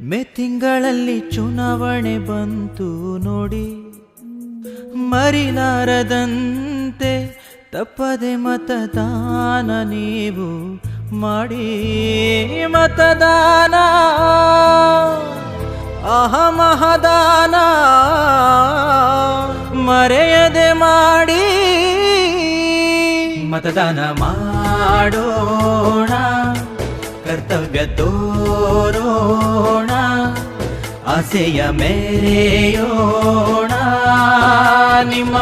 ಮೇ ತಿಂಗಳಲ್ಲಿ ಚುನಾವಣೆ ಬಂತು ನೋಡಿ, ಮರಿಲಾರದಂತೆ ತಪ್ಪದೆ ಮತದಾನ ನೀವು ಮಾಡಿ. ಮತದಾನ ಅಹಮಹದಾನ ಮರೆಯದೆ ಮಾಡಿ. ಮತದಾನ ಮಾಡೋಣ, ಕರ್ತವ್ಯ ತೋರೋಣ, ಆಸೆಯ ಮೇರೆಯೋಣ. ನಿಮ್ಮ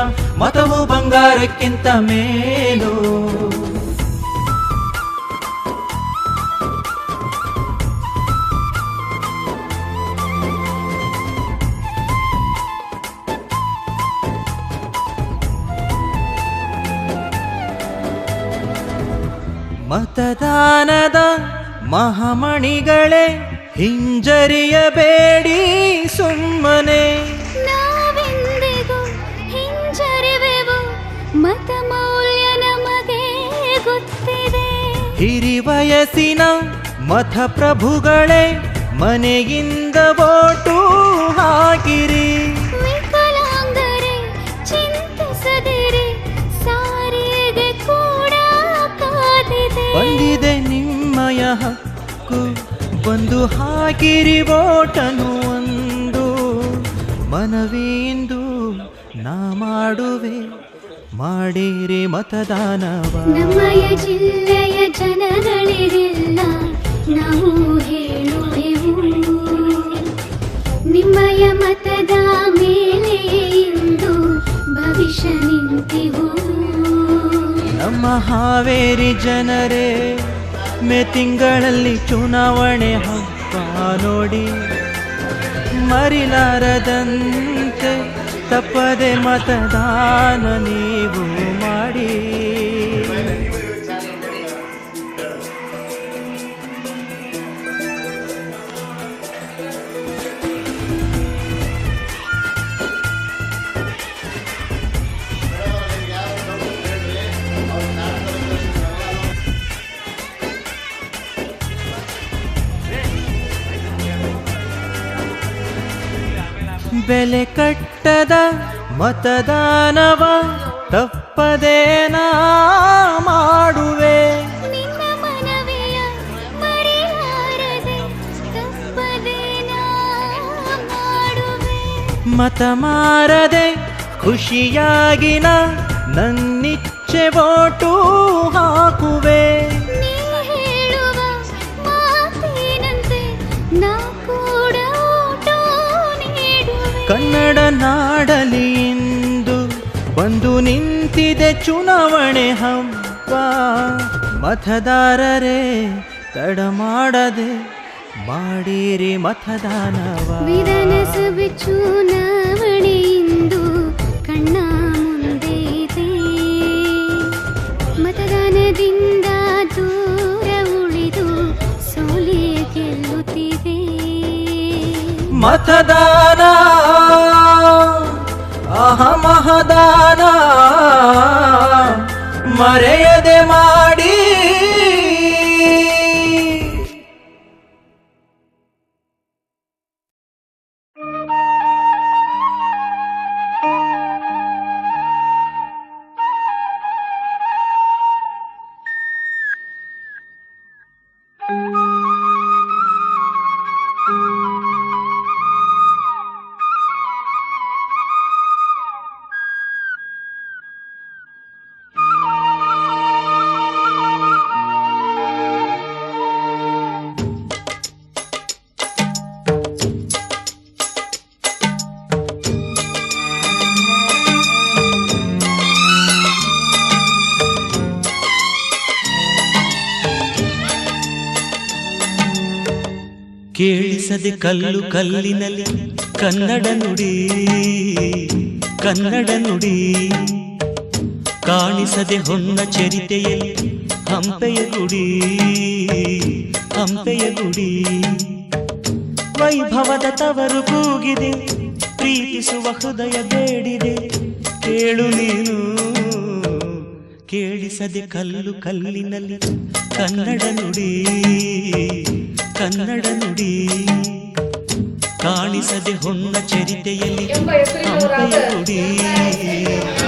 ಮತವು ಬಂಗಾರಕ್ಕಿಂತ ಮೇಲು. ಮತದಾನದ ಮಹಾಮಣಿಗಳೇ, ಹಿಂಜರಿಯಬೇಡಿ ಸುಮ್ಮನೆ. ನಾವೆಂದಿಗೂ ಹಿಂಜರಿವೆವು, ಮತ ಮೌಲ್ಯ ನಮಗೆ ಗೊತ್ತಿದೆ. ಹಿರಿ ವಯಸ್ಸಿನ ಮತಪ್ರಭುಗಳೇ, ಮನೆಯಿಂದ ವೋಟು ಹಾಕಿರಿ. ವಿಕಲಾಂಗರೇ ಚಿಂತಿಸದಿರಿ, ಸಾರಿಗೆ ಕೂಡ ಕಾದಿದೆ. ಬಂದಿದೆ ನಿಮ್ಮಯ ಹಕ್ಕು, ಬಂದು ಹಾಕಿರಿ ವೋಟನು ಒಂದು. ಮನವಿಂದು ನಾ ಮಾಡುವೆ, ಮಾಡಿರಿ ಮತದಾನವ. ನಮ್ಮಯ ಜಿಲ್ಲೆಯ ಜನಗಳಿಗೆಲ್ಲ ನಾವು ಹೇಳುವೆವು, ನಿಮ್ಮಯ ಮತದ ಮೇಲೆ ಇಂದು ಭವಿಷ್ಯ ನಿಂತಿವು. ನಮ್ಮ ಹಾವೇರಿ ಜನರೇ, ಮೇ ತಿಂಗಳಲ್ಲಿ ಚುನಾವಣೆ ಹಬ್ಬ ನೋಡಿ, ಮರಿಲಾರದಂತೆ ತಪ್ಪದೆ ಮತದಾನ ನೀವು ಮಾಡಿ. ಬೆಲೆ ಕಟ್ಟದ ಮತದಾನವ ತಪ್ಪದೇನಾ ಮಾಡುವೆ. ನಿನ್ನ ಮನವಿಯ ಮರೆಯಾರದೆ ತಪ್ಪದೇನಾ ಮಾಡುವೆ. ಮತ ಮಾರದೆ ಖುಷಿಯಾಗಿನ ನನ್ನಿಚ್ಛೆ ವೋಟು ಹಾಕುವೆ. ನೀ ಹೇಳುವ ಮಾತಿನಂತೆ ನಾ ಕೂಡ ಓಟು ನೀಡುವೆ. ಕನ್ನಡ ನಾಡಲಿ ಇಂದು ಬಂದು ನಿಂತಿದೆ ಚುನಾವಣೆ ಹಬ್ಬ. ಮತದಾರರೇ ತಡ ಮಾಡದೆ ಮಾಡಿರಿ ಮತದಾನವ. ವಿಧಾನಸಭೆ ಚುನಾವಣೆ ಇಂದು ಕಣ್ಣ ಮುಂದೆ ಇದೆ, ಮತದಾನದಿಂದ ದೂರ ಉಳಿದು ಸೋಲೆ ಗೆಲ್ಲುತ್ತಿದೆ. ಮತದಾನ ಅಹಮಹದಾನ ಮರೆಯದೆ ಮಾಡಿ. ಕೇಳಿಸದೆ ಕಲ್ಲು ಕಲ್ಲಿನಲ್ಲಿ ಕನ್ನಡ ನುಡಿ, ಕನ್ನಡ ನುಡಿ. ಕಾಣಿಸದೆ ಹೊನ್ನ ಚರಿತೆಯಲ್ಲಿ ಹಂಪೆಯ ಗುಡಿ, ಹಂಪೆಯ ಗುಡಿ. ವೈಭವದ ತವರು ಕೂಗಿದೆ, ಪ್ರೀತಿಸುವ ಹೃದಯ ಬೇಡಿದೆ. ಕೇಳು ನೀನು, ಕೇಳಿಸದೆ ಕಲ್ಲು ಕಲ್ಲಿನಲ್ಲಿ ಕನ್ನಡ ನುಡಿ, ಕನ್ನಡ ನುಡಿ. ಕಾಣಿಸದೆ ಹೊನ್ನ ಚರಿತೆಯಲ್ಲಿ ಎಂಬ ಹೆಸರಿನವರಾದ ಹಂಪೆಯ ಗುಡಿ